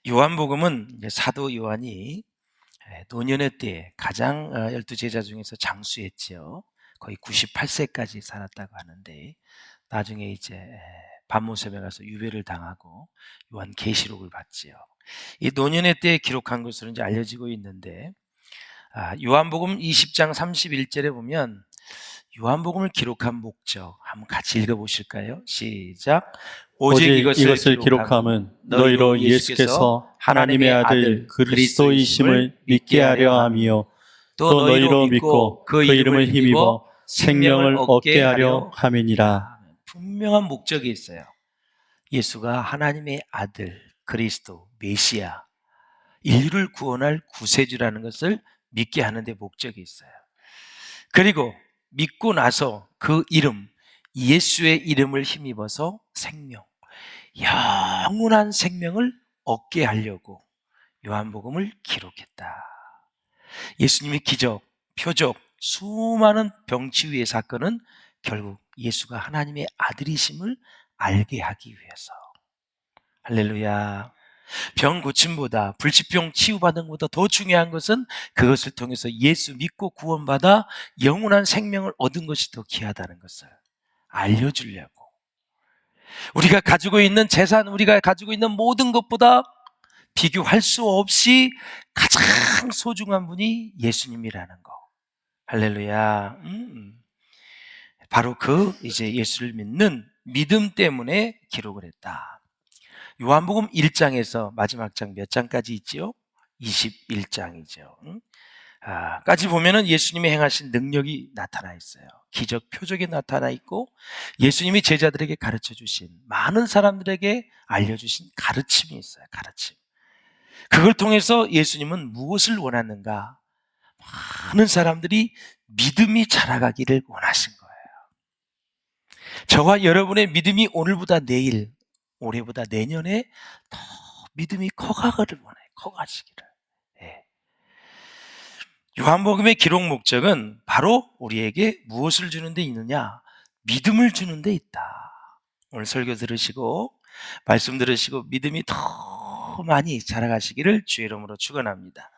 요한복음은 사도 요한이 노년의 때에 가장 12제자 중에서 장수했지요. 거의 98세까지 살았다고 하는데 나중에 이제 반모섬에 가서 유배를 당하고 요한계시록을 받지요. 이 노년의 때에 기록한 것으로 이제 알려지고 있는데 요한복음 20장 31절에 보면 요한복음을 기록한 목적 한번 같이 읽어보실까요? 시작. 오직 이것을 기록함은 너희로 예수께서 하나님의 아들 그리스도이심을 믿게 하려 함이요 또 너희로 믿고 그 이름을 힘입어 생명을 얻게 하려 함이니라. 분명한 목적이 있어요. 예수가 하나님의 아들 그리스도 메시아 인류를 구원할 구세주라는 것을 믿게 하는 데 목적이 있어요. 그리고 믿고 나서 그 이름 예수의 이름을 힘입어서 생명 영원한 생명을 얻게 하려고 요한복음을 기록했다. 예수님의 기적, 표적, 수많은 병치유의 사건은 결국 예수가 하나님의 아들이심을 알게 하기 위해서. 할렐루야. 병 고침보다 불치병 치유받는 것보다 더 중요한 것은 그것을 통해서 예수 믿고 구원받아 영원한 생명을 얻은 것이 더 귀하다는 것을 알려주려고. 우리가 가지고 있는 재산, 우리가 가지고 있는 모든 것보다 비교할 수 없이 가장 소중한 분이 예수님이라는 거. 할렐루야. 바로 이제 예수를 믿는 믿음 때문에 기록을 했다. 요한복음 1장에서 마지막 장 몇 장까지 있지요? 21장이죠. 까지 보면은 예수님이 행하신 능력이 나타나 있어요. 기적, 표적이 나타나 있고 예수님이 제자들에게 가르쳐 주신 많은 사람들에게 알려주신 가르침이 있어요. 가르침. 그걸 통해서 예수님은 무엇을 원하는가? 많은 사람들이 믿음이 자라가기를 원하신 거예요. 저와 여러분의 믿음이 오늘보다 내일, 올해보다 내년에 더 믿음이 커가기를 원해요. 커가시기를. 예. 요한복음의 기록 목적은 바로 우리에게 무엇을 주는 데 있느냐? 믿음을 주는 데 있다. 오늘 설교 들으시고 말씀 들으시고 믿음이 더 많이 자라가시기를 주의 이름으로 축원합니다.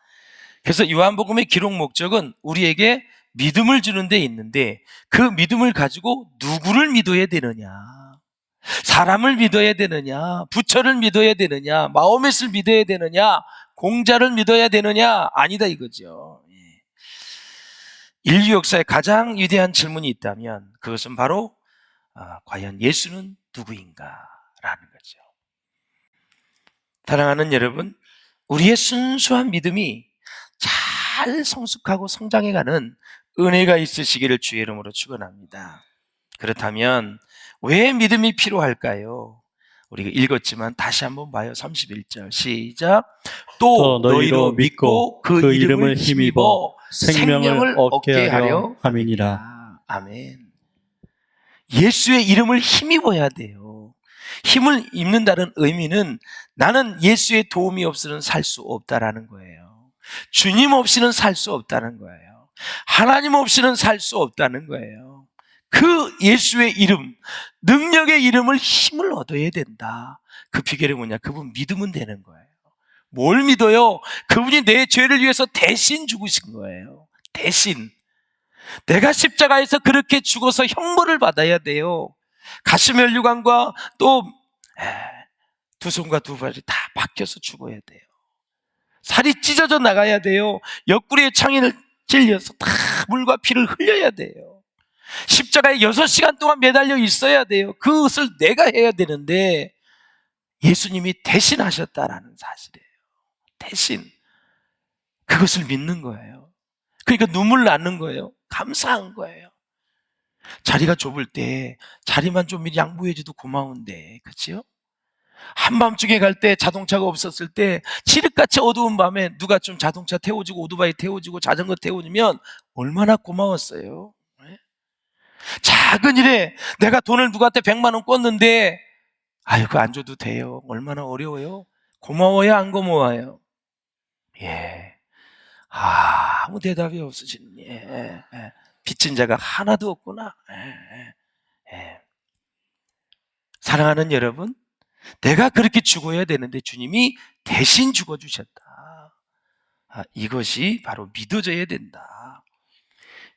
그래서 요한복음의 기록 목적은 우리에게 믿음을 주는 데 있는데 그 믿음을 가지고 누구를 믿어야 되느냐? 사람을 믿어야 되느냐? 부처를 믿어야 되느냐? 마호멧을 믿어야 되느냐? 공자를 믿어야 되느냐? 아니다 이거죠. 인류 역사에 가장 위대한 질문이 있다면 그것은 바로 과연 예수는 누구인가? 라는 거죠. 사랑하는 여러분, 우리의 순수한 믿음이 잘 성숙하고 성장해가는 은혜가 있으시기를 주의 이름으로 축원합니다. 그렇다면 왜 믿음이 필요할까요? 우리가 읽었지만 다시 한번 봐요. 31절 시작. 또 너희로 믿고 그 이름을 힘입어 생명을 얻게 하려 함이니라. 아멘. 예수의 이름을 힘입어야 돼요. 힘을 입는다는 의미는 나는 예수의 도움이 없이는 살 수 없다라는 거예요. 주님 없이는 살 수 없다는 거예요. 하나님 없이는 살 수 없다는 거예요. 그 예수의 이름, 능력의 이름을 힘을 얻어야 된다. 그 비결이 뭐냐? 그분 믿으면 되는 거예요. 뭘 믿어요? 그분이 내 죄를 위해서 대신 죽으신 거예요. 대신. 내가 십자가에서 그렇게 죽어서 형벌을 받아야 돼요. 가시면류관과 또 두 손과 두 발이 다 박혀서 죽어야 돼요. 살이 찢어져 나가야 돼요. 옆구리에 창인을 찔려서 다 물과 피를 흘려야 돼요. 십자가에 6시간 동안 매달려 있어야 돼요. 그것을 내가 해야 되는데 예수님이 대신하셨다라는 사실이에요. 대신. 그것을 믿는 거예요. 그러니까 눈물 나는 거예요. 감사한 거예요. 자리가 좁을 때 자리만 좀 미리 양보해줘도 고마운데, 그렇죠? 한밤중에 갈 때 자동차가 없었을 때 칠흑같이 어두운 밤에 누가 좀 자동차 태워주고 오토바이 태워주고 자전거 태워주면 얼마나 고마웠어요. 네? 작은 일에 내가 돈을 누구한테 100만 원 꿨는데 아유 그거 안 줘도 돼요. 얼마나 어려워요. 고마워요 안 고마워요? 예. 아무 대답이 없으시는 빚진 자가 하나도 없구나. 사랑하는 여러분, 내가 그렇게 죽어야 되는데 주님이 대신 죽어주셨다. 이것이 바로 믿어져야 된다.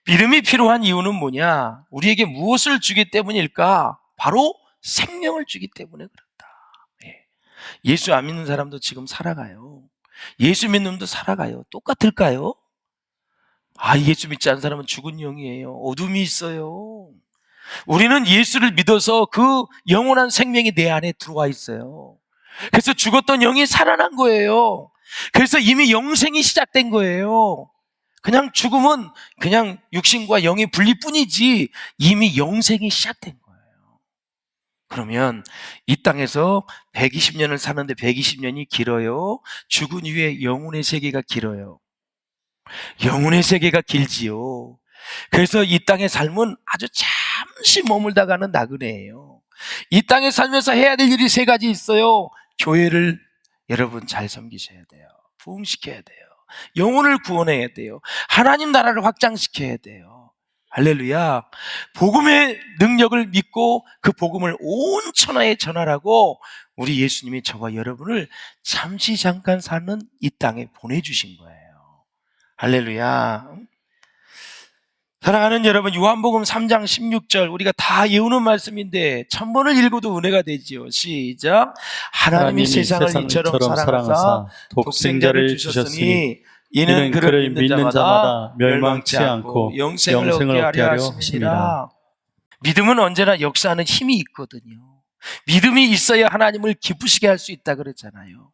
믿음이 필요한 이유는 뭐냐? 우리에게 무엇을 주기 때문일까? 바로 생명을 주기 때문에 그렇다. 예수 안 믿는 사람도 지금 살아가요. 예수 믿는 놈도 살아가요. 똑같을까요? 예수 믿지 않는 사람은 죽은 영이에요. 어둠이 있어요. 우리는 예수를 믿어서 그 영원한 생명이 내 안에 들어와 있어요. 그래서 죽었던 영이 살아난 거예요. 그래서 이미 영생이 시작된 거예요. 그냥 죽음은 그냥 육신과 영의 분리뿐이지 이미 영생이 시작된 거예요. 그러면 이 땅에서 120년을 사는데 120년이 길어요? 죽은 이후에 영혼의 세계가 길어요? 영혼의 세계가 길지요. 그래서 이 땅의 삶은 아주 잠시 머물다 가는 나그네예요. 이 땅에 살면서 해야 될 일이 세 가지 있어요. 교회를 여러분 잘 섬기셔야 돼요. 부흥시켜야 돼요. 영혼을 구원해야 돼요. 하나님 나라를 확장시켜야 돼요. 할렐루야. 복음의 능력을 믿고 그 복음을 온 천하에 전하라고 우리 예수님이 저와 여러분을 잠시 잠깐 사는 이 땅에 보내주신 거예요. 할렐루야. 사랑하는 여러분, 요한복음 3장 16절 우리가 다 외우는 말씀인데 1000번을 읽어도 은혜가 되지요. 시작. 하나님이 세상을 이처럼 사랑하사 독생자를 주셨으니 이는 그를 믿는 자마다 멸망치 않고 영생을 얻게 하려 하심이라. 믿음은 언제나 역사하는 힘이 있거든요. 믿음이 있어야 하나님을 기쁘시게 할 수 있다 그랬잖아요.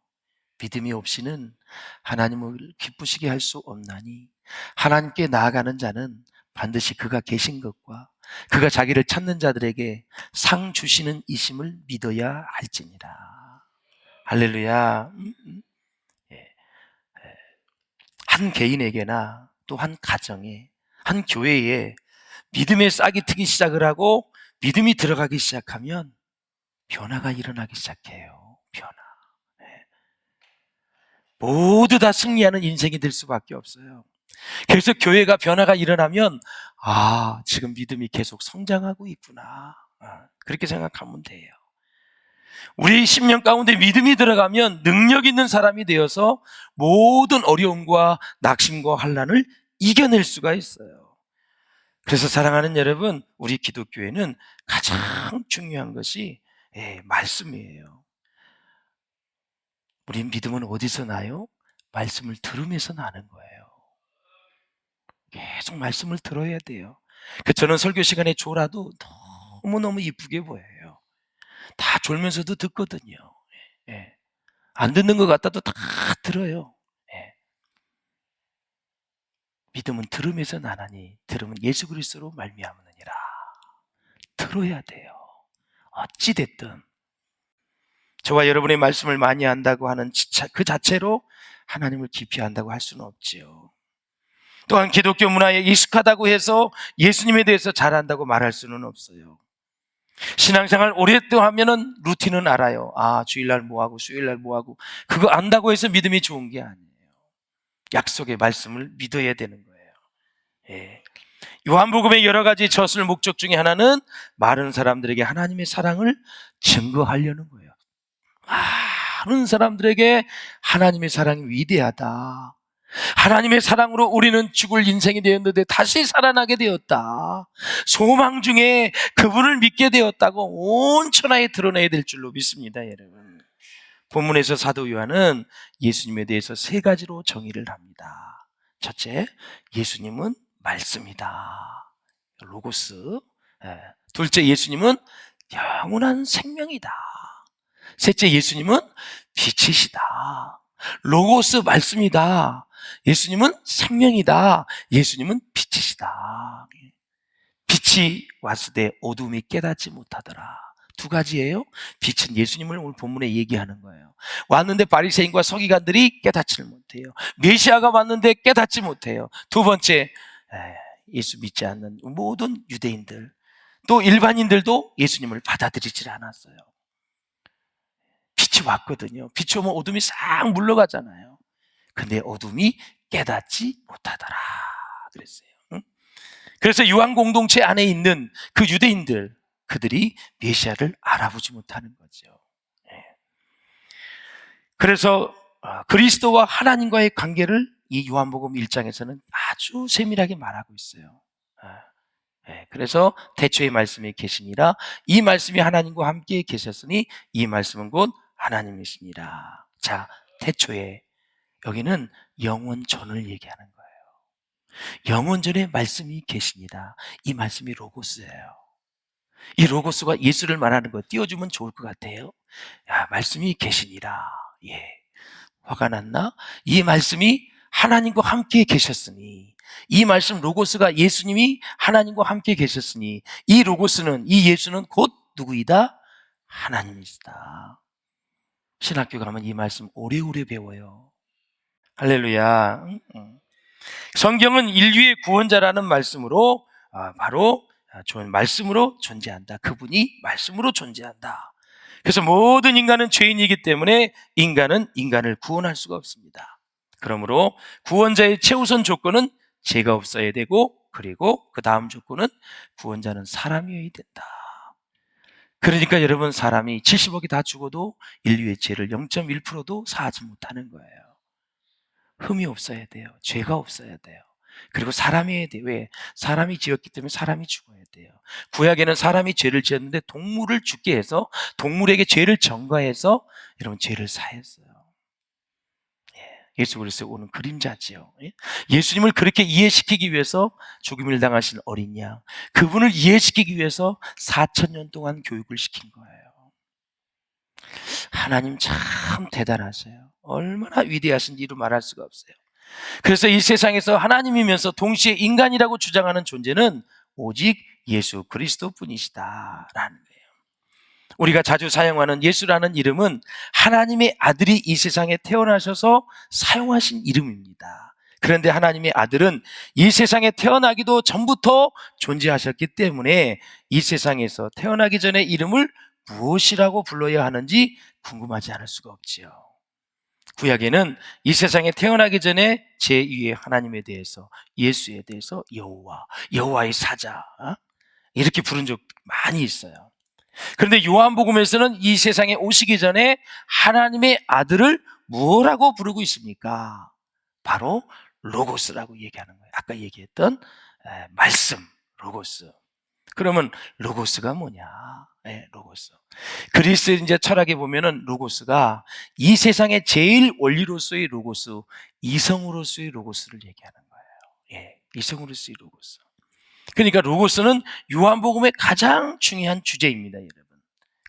믿음이 없이는 하나님을 기쁘시게 할 수 없나니 하나님께 나아가는 자는 반드시 그가 계신 것과 그가 자기를 찾는 자들에게 상 주시는 이심을 믿어야 할지니라. 할렐루야. 한 개인에게나 또 한 가정에 한 교회에 믿음의 싹이 트기 시작을 하고 믿음이 들어가기 시작하면 변화가 일어나기 시작해요. 변화. 모두 다 승리하는 인생이 될 수밖에 없어요. 그래서 교회가 변화가 일어나면 지금 믿음이 계속 성장하고 있구나. 그렇게 생각하면 돼요. 우리 10년 가운데 믿음이 들어가면 능력 있는 사람이 되어서 모든 어려움과 낙심과 환난을 이겨낼 수가 있어요. 그래서 사랑하는 여러분, 우리 기독교회는 가장 중요한 것이 말씀이에요. 우리 믿음은 어디서 나요? 말씀을 들으면서 나는 거예요. 계속 말씀을 들어야 돼요. 저는 설교 시간에 졸아도 너무너무 이쁘게 보여요. 다 졸면서도 듣거든요. 안 듣는 것 같아도 다 들어요. 믿음은 들으면서 나나니 들으면 예수 그리스도로 말미암으느니라. 들어야 돼요. 어찌 됐든 저와 여러분의 말씀을 많이 한다고 하는 그 자체로 하나님을 깊이 안다고 할 수는 없지요. 또한 기독교 문화에 익숙하다고 해서 예수님에 대해서 잘 안다고 말할 수는 없어요. 신앙생활 오랫동안 하면은 루틴은 알아요. 주일날 뭐하고 수요일날 뭐하고 그거 안다고 해서 믿음이 좋은 게 아니에요. 약속의 말씀을 믿어야 되는 거예요. 요한복음의 여러 가지 저술 목적 중에 하나는 많은 사람들에게 하나님의 사랑을 증거하려는 거예요. 많은 사람들에게 하나님의 사랑이 위대하다. 하나님의 사랑으로 우리는 죽을 인생이 되었는데 다시 살아나게 되었다. 소망 중에 그분을 믿게 되었다고 온 천하에 드러내야 될 줄로 믿습니다, 여러분. 본문에서 사도 요한은 예수님에 대해서 세 가지로 정의를 합니다. 첫째, 예수님은 말씀이다. 로고스. 둘째, 예수님은 영원한 생명이다. 셋째, 예수님은 빛이시다. 로고스 말씀이다. 예수님은 생명이다. 예수님은 빛이시다. 빛이 왔을 때 어둠이 깨닫지 못하더라. 두 가지예요. 빛은 예수님을 오늘 본문에 얘기하는 거예요. 왔는데 바리새인과 서기관들이 깨닫지를 못해요. 메시아가 왔는데 깨닫지 못해요. 두 번째, 예수 믿지 않는 모든 유대인들 또 일반인들도 예수님을 받아들이질 않았어요. 빛이 왔거든요. 빛이 오면 어둠이 싹 물러가잖아요. 근데 어둠이 깨닫지 못하더라 그랬어요. 그래서 요한 공동체 안에 있는 그 유대인들, 그들이 메시아를 알아보지 못하는 거죠. 그래서 그리스도와 하나님과의 관계를 이 요한복음 1장에서는 아주 세밀하게 말하고 있어요. 그래서 태초에 말씀이 계시니라. 이 말씀이 하나님과 함께 계셨으니 이 말씀은 곧 하나님이시니라. 자, 태초에, 여기는 영원전을 얘기하는 거예요. 영원전에 말씀이 계시니라. 이 말씀이 로고스예요. 이 로고스가 예수를 말하는 거 띄워주면 좋을 것 같아요. 야, 말씀이 계시니라. 예. 화가 났나? 이 말씀이 하나님과 함께 계셨으니, 이 말씀 로고스가 예수님이 하나님과 함께 계셨으니, 이 로고스는, 이 예수는 곧 누구이다? 하나님이시다. 신학교 가면 이 말씀 오래오래 배워요. 할렐루야. 성경은 인류의 구원자라는 말씀으로 바로 말씀으로 존재한다. 그분이 말씀으로 존재한다. 그래서 모든 인간은 죄인이기 때문에 인간은 인간을 구원할 수가 없습니다. 그러므로 구원자의 최우선 조건은 죄가 없어야 되고, 그리고 그 다음 조건은 구원자는 사람이어야 된다. 그러니까 여러분, 사람이 70억이 다 죽어도 인류의 죄를 0.1%도 사하지 못하는 거예요. 흠이 없어야 돼요. 죄가 없어야 돼요. 그리고 사람이어야 돼요. 왜? 사람이 지었기 때문에 사람이 죽어야 돼요. 구약에는 사람이 죄를 지었는데 동물을 죽게 해서, 동물에게 죄를 전가해서 여러분 죄를 사했어요. 예수 그리스도의 오는 그림자지요. 예수님을 그렇게 이해시키기 위해서 죽임을 당하신 어린 양, 그분을 이해시키기 위해서 4,000년 동안 교육을 시킨 거예요. 하나님 참 대단하세요. 얼마나 위대하신지 이루 말할 수가 없어요. 그래서 이 세상에서 하나님이면서 동시에 인간이라고 주장하는 존재는 오직 예수 그리스도 뿐이시다라는 거예요. 우리가 자주 사용하는 예수라는 이름은 하나님의 아들이 이 세상에 태어나셔서 사용하신 이름입니다. 그런데 하나님의 아들은 이 세상에 태어나기도 전부터 존재하셨기 때문에 이 세상에서 태어나기 전에 이름을 무엇이라고 불러야 하는지 궁금하지 않을 수가 없지요. 구약에는 이 세상에 태어나기 전에 제2의 하나님에 대해서, 예수에 대해서 여호와의 사자 이렇게 부른 적 많이 있어요. 그런데 요한복음에서는 이 세상에 오시기 전에 하나님의 아들을 뭐라고 부르고 있습니까? 바로 로고스라고 얘기하는 거예요. 아까 얘기했던 말씀, 로고스. 그러면 로고스가 뭐냐? 로고스. 그리스 이제 철학에 보면은 로고스가 이 세상의 제일 원리로서의 로고스, 이성으로서의 로고스를 얘기하는 거예요. 이성으로서의 로고스. 그러니까 로고스는 요한복음의 가장 중요한 주제입니다, 여러분.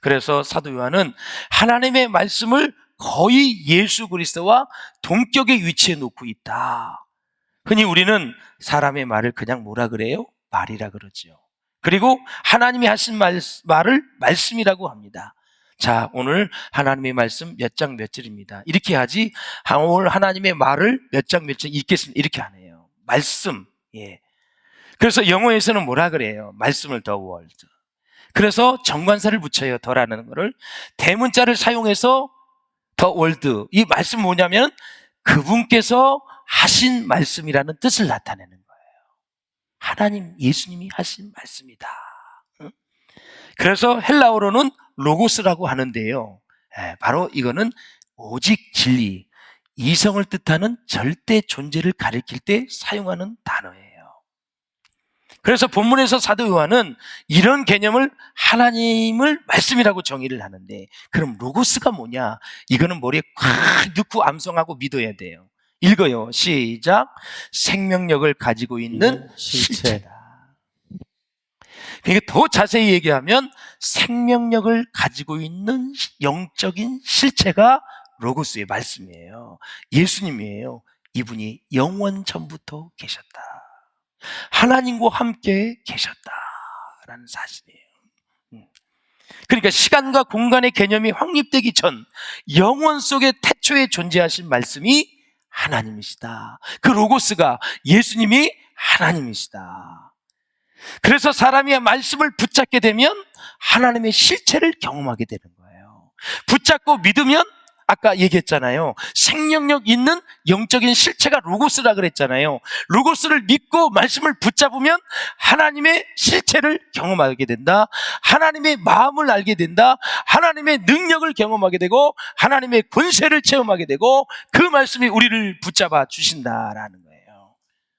그래서 사도 요한은 하나님의 말씀을 거의 예수 그리스도와 동격의 위치에 놓고 있다. 흔히 우리는 사람의 말을 그냥 뭐라 그래요? 말이라 그러죠. 그리고 하나님이 하신 말을 말씀이라고 합니다. 자, 오늘 하나님의 말씀 몇 장 몇 절입니다. 이렇게 하지, 오늘 하나님의 말을 몇 장 몇 절 읽겠습니다. 이렇게 안 해요. 말씀. 그래서 영어에서는 뭐라 그래요? 말씀을 the word. 그래서 정관사를 붙여요. 더라는 거를. 대문자를 사용해서 the word. 이 말씀 뭐냐면 그분께서 하신 말씀이라는 뜻을 나타내는 거예요. 하나님, 예수님이 하신 말씀이다. 그래서 헬라어로는 로고스라고 하는데요. 바로 이거는 오직 진리, 이성을 뜻하는 절대 존재를 가리킬 때 사용하는 단어예요. 그래서 본문에서 사도 요한은 이런 개념을 하나님을 말씀이라고 정의를 하는데, 그럼 로고스가 뭐냐? 이거는 머리에 콱 넣고 암송하고 믿어야 돼요. 읽어요. 시작. 생명력을 가지고 있는 실체다. 그러니까 더 자세히 얘기하면 생명력을 가지고 있는 영적인 실체가 로고스의 말씀이에요. 예수님이에요. 이분이 영원 전부터 계셨다. 하나님과 함께 계셨다라는 사실이에요. 그러니까 시간과 공간의 개념이 확립되기 전 영원 속에 태초에 존재하신 말씀이 하나님이시다. 그 로고스가 예수님이 하나님이시다. 그래서 사람이 말씀을 붙잡게 되면 하나님의 실체를 경험하게 되는 거예요. 붙잡고 믿으면 아까 얘기했잖아요. 생명력 있는 영적인 실체가 로고스라 그랬잖아요. 로고스를 믿고 말씀을 붙잡으면 하나님의 실체를 경험하게 된다. 하나님의 마음을 알게 된다. 하나님의 능력을 경험하게 되고 하나님의 권세를 체험하게 되고 그 말씀이 우리를 붙잡아 주신다라는 거예요.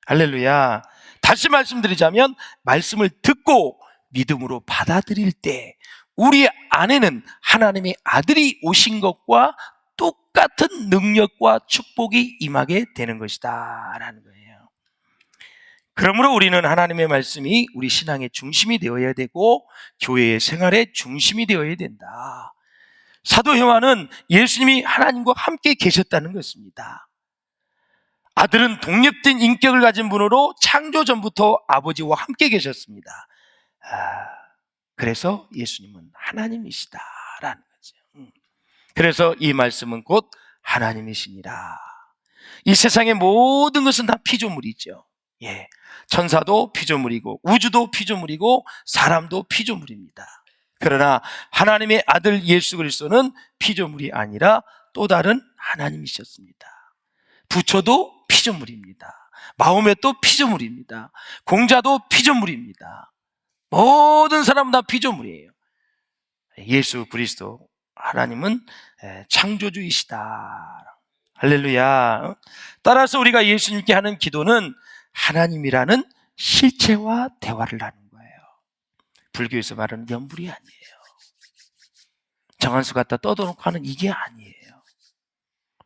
할렐루야. 다시 말씀드리자면 말씀을 듣고 믿음으로 받아들일 때 우리 안에는 하나님의 아들이 오신 것과 똑같은 능력과 축복이 임하게 되는 것이다 라는 거예요. 그러므로 우리는 하나님의 말씀이 우리 신앙의 중심이 되어야 되고 교회의 생활의 중심이 되어야 된다. 사도 요한은 예수님이 하나님과 함께 계셨다는 것입니다. 아들은 독립된 인격을 가진 분으로 창조 전부터 아버지와 함께 계셨습니다. 그래서 예수님은 하나님이시다라는 거죠. 그래서 이 말씀은 곧 하나님이시니라. 이 세상의 모든 것은 다 피조물이죠. 예, 천사도 피조물이고 우주도 피조물이고 사람도 피조물입니다. 그러나 하나님의 아들 예수 그리스도는 피조물이 아니라 또 다른 하나님이셨습니다. 부처도 피조물입니다. 마호멧도 피조물입니다. 공자도 피조물입니다. 모든 사람은 다 피조물이에요. 예수 그리스도 하나님은 창조주이시다. 할렐루야. 따라서 우리가 예수님께 하는 기도는 하나님이라는 실체와 대화를 하는 거예요. 불교에서 말하는 연불이 아니에요. 정한수 갖다 떠들어놓고 하는 이게 아니에요.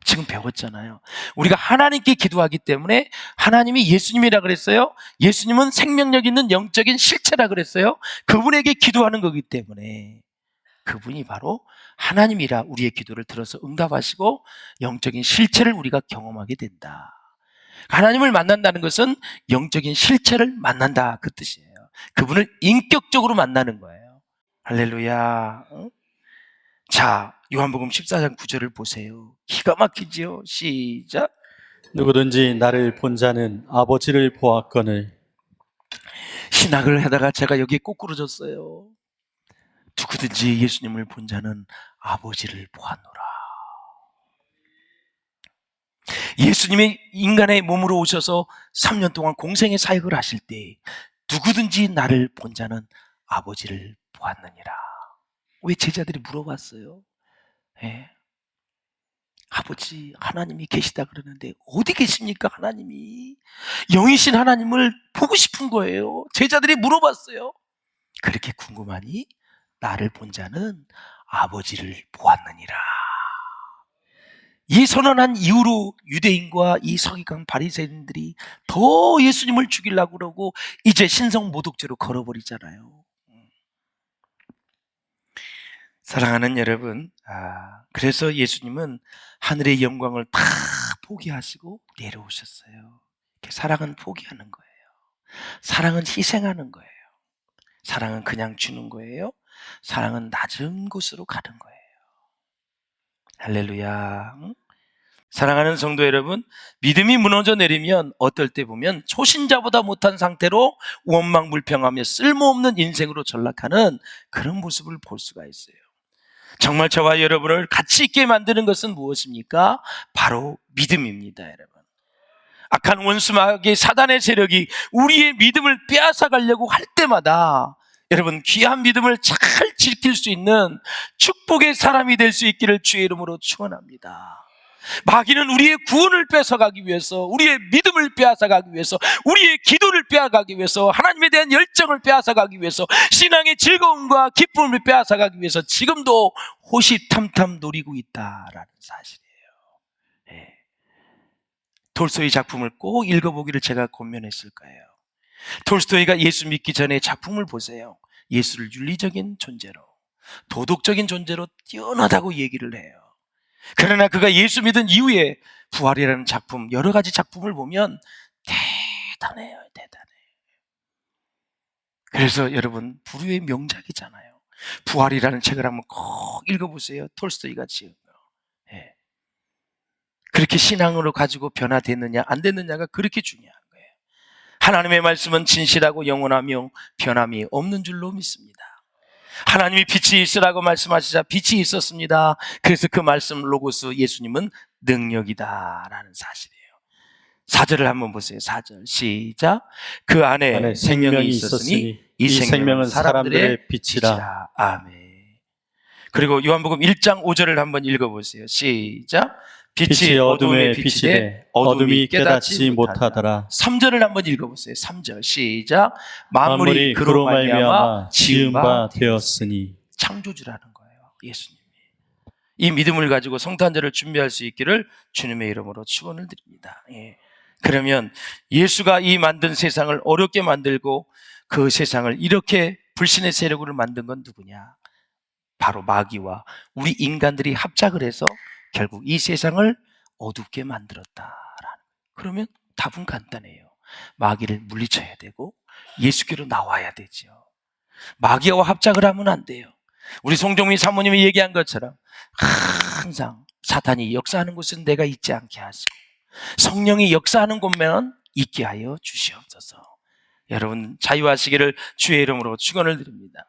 지금 배웠잖아요. 우리가 하나님께 기도하기 때문에 하나님이 예수님이라 그랬어요. 예수님은 생명력 있는 영적인 실체라 그랬어요. 그분에게 기도하는 거기 때문에 그분이 바로 하나님이라 우리의 기도를 들어서 응답하시고 영적인 실체를 우리가 경험하게 된다. 하나님을 만난다는 것은 영적인 실체를 만난다 그 뜻이에요. 그분을 인격적으로 만나는 거예요. 할렐루야. 자, 요한복음 14장 9절을 보세요. 기가 막히지요. 시작. 누구든지 나를 본 자는 아버지를 보았거늘. 신학을 하다가 제가 여기에 꼬꾸러졌어요. 누구든지 예수님을 본 자는 아버지를 보았노라. 예수님이 인간의 몸으로 오셔서 3년 동안 공생의 사역을 하실 때 누구든지 나를 본 자는 아버지를 보았느니라. 왜 제자들이 물어봤어요? 예. 아버지 하나님이 계시다 그러는데 어디 계십니까? 하나님이 영이신 하나님을 보고 싶은 거예요. 제자들이 물어봤어요. 그렇게 궁금하니 나를 본 자는 아버지를 보았느니라. 이 선언한 이후로 유대인과 이 서기관 바리새인들이 더 예수님을 죽이려고 그러고 이제 신성 모독죄로 걸어버리잖아요. 사랑하는 여러분, 그래서 예수님은 하늘의 영광을 다 포기하시고 내려오셨어요. 사랑은 포기하는 거예요. 사랑은 희생하는 거예요. 사랑은 그냥 주는 거예요. 사랑은 낮은 곳으로 가는 거예요. 할렐루야. 사랑하는 성도 여러분, 믿음이 무너져 내리면 어떨 때 보면 초신자보다 못한 상태로 원망불평하며 쓸모없는 인생으로 전락하는 그런 모습을 볼 수가 있어요. 정말 저와 여러분을 가치 있게 만드는 것은 무엇입니까? 바로 믿음입니다, 여러분. 악한 원수마귀 사단의 세력이 우리의 믿음을 빼앗아 가려고 할 때마다 여러분 귀한 믿음을 잘 지킬 수 있는 축복의 사람이 될 수 있기를 주의 이름으로 축원합니다. 마귀는 우리의 구원을 뺏어가기 위해서, 우리의 믿음을 빼앗아가기 위해서, 우리의 기도를 빼앗아가기 위해서, 하나님에 대한 열정을 빼앗아가기 위해서, 신앙의 즐거움과 기쁨을 빼앗아가기 위해서 지금도 호시탐탐 노리고 있다라는 사실이에요. 네. 톨스토이 작품을 꼭 읽어보기를 제가 권면했을 거예요. 톨스토이가 예수 믿기 전에 작품을 보세요. 예수를 윤리적인 존재로, 도덕적인 존재로 뛰어나다고 얘기를 해요. 그러나 그가 예수 믿은 이후에 부활이라는 작품, 여러 가지 작품을 보면 대단해요. 그래서 여러분 불후의 명작이잖아요. 부활이라는 책을 한번 꼭 읽어보세요. 톨스토이가 지은 거. 예. 그렇게 신앙으로 가지고 변화됐느냐 안 됐느냐가 그렇게 중요한 거예요. 하나님의 말씀은 진실하고 영원하며 변함이 없는 줄로 믿습니다. 하나님이 빛이 있으라고 말씀하시자 빛이 있었습니다. 그래서 그 말씀 로고스 예수님은 능력이다라는 사실이에요. 4절을 한번 보세요. 4절 시작. 그 안에 생명이 있었으니 이 생명은 사람들의 빛이라. 아멘. 그리고 요한복음 1장 5절을 한번 읽어보세요. 시작. 빛이 어둠에 비치되 어둠이 깨닫지 못하더라. 3절을 한번 읽어보세요. 3절 시작. 만물이 그로 말미암아 지은 바 되었으니. 창조주라는 거예요, 예수님이. 이 믿음을 가지고 성탄절을 준비할 수 있기를 주님의 이름으로 축원을 드립니다. 예. 그러면 예수가 이 만든 세상을 어렵게 만들고 그 세상을 이렇게 불신의 세력으로 만든 건 누구냐? 바로 마귀와 우리 인간들이 합작을 해서 결국 이 세상을 어둡게 만들었다라는. 그러면 답은 간단해요. 마귀를 물리쳐야 되고 예수께로 나와야 되죠. 마귀와 합작을 하면 안 돼요. 우리 송정민 사모님이 얘기한 것처럼 항상 사탄이 역사하는 곳은 내가 있지 않게 하시고 성령이 역사하는 곳면 있게 하여 주시옵소서. 여러분 자유하시기를 주의 이름으로 축원을 드립니다.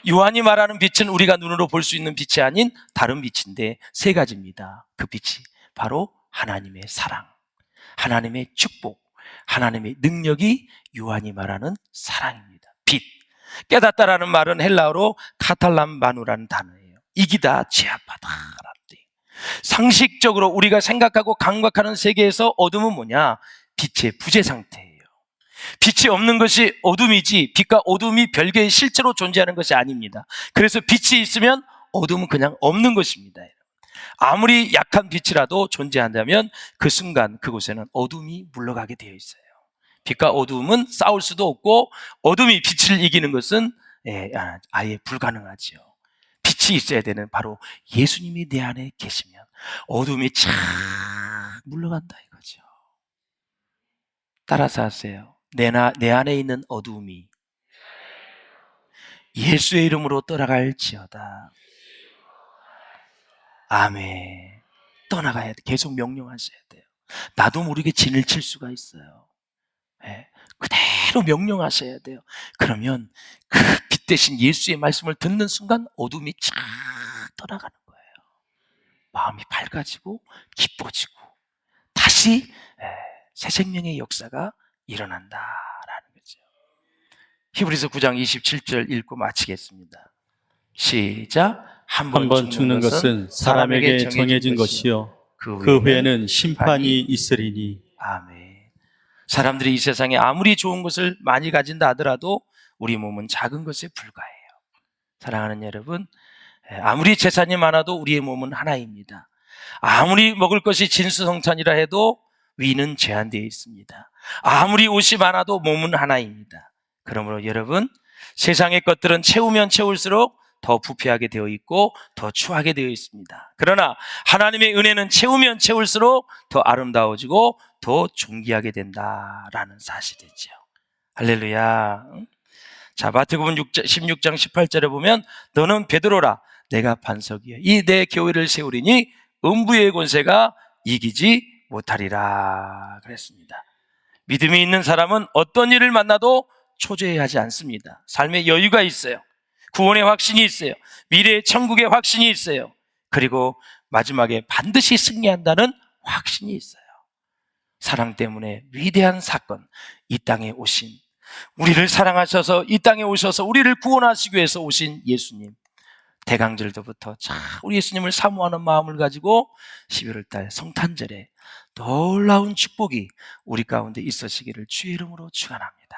요한이 말하는 빛은 우리가 눈으로 볼 수 있는 빛이 아닌 다른 빛인데 세 가지입니다. 그 빛이 바로 하나님의 사랑, 하나님의 축복, 하나님의 능력이 요한이 말하는 사랑입니다. 빛. 깨닫다라는 말은 헬라어로 카탈람바누라는 단어예요. 이기다, 제압하다라는 뜻. 상식적으로 우리가 생각하고 감각하는 세계에서 어둠은 뭐냐? 빛의 부재 상태예요. 빛이 없는 것이 어둠이지 빛과 어둠이 별개의 실제로 존재하는 것이 아닙니다. 그래서 빛이 있으면 어둠은 그냥 없는 것입니다. 아무리 약한 빛이라도 존재한다면 그 순간 그곳에는 어둠이 물러가게 되어 있어요. 빛과 어둠은 싸울 수도 없고 어둠이 빛을 이기는 것은 아예 불가능하지요. 빛이 있어야 되는 바로 예수님이 내 안에 계시면 어둠이 착 물러간다 이거죠. 따라서 하세요. 내 안에 있는 어두움이 예수의 이름으로 떠나갈지어다. 아멘. 떠나가야 돼. 계속 명령하셔야 돼요. 나도 모르게 진을 칠 수가 있어요. 네. 그대로 명령하셔야 돼요. 그러면 그 빛 대신 예수의 말씀을 듣는 순간 어둠이 쫙 떠나가는 거예요. 마음이 밝아지고 기뻐지고 다시 새 생명의 역사가 일어난다라는 거죠. 히브리서 9장 27절 읽고 마치겠습니다. 시작. 한 번 죽는 것은 사람에게 정해진 것이요 그 후에는 심판이 있으리니. 아멘. 사람들이 이 세상에 아무리 좋은 것을 많이 가진다 하더라도 우리 몸은 작은 것에 불과해요. 사랑하는 여러분, 아무리 재산이 많아도 우리의 몸은 하나입니다. 아무리 먹을 것이 진수성찬이라 해도 위는 제한되어 있습니다. 아무리 옷이 많아도 몸은 하나입니다. 그러므로 여러분, 세상의 것들은 채우면 채울수록 더 부패하게 되어 있고 더 추하게 되어 있습니다. 그러나 하나님의 은혜는 채우면 채울수록 더 아름다워지고 더 존귀하게 된다라는 사실이죠. 할렐루야. 자, 마태복음 16장 18절에 보면 너는 베드로라 내가 반석이여 이 내 교회를 세우리니 음부의 권세가 이기지 못하리라 그랬습니다. 믿음이 있는 사람은 어떤 일을 만나도 초조해하지 않습니다. 삶에 여유가 있어요. 구원의 확신이 있어요. 미래의 천국의 확신이 있어요. 그리고 마지막에 반드시 승리한다는 확신이 있어요. 사랑 때문에 위대한 사건, 이 땅에 오신, 우리를 사랑하셔서 이 땅에 오셔서 우리를 구원하시기 위해서 오신 예수님, 대강절도부터 우리 예수님을 사모하는 마음을 가지고 11월 달 성탄절에 놀라운 축복이 우리 가운데 있으시기를 주의 이름으로 축원합니다.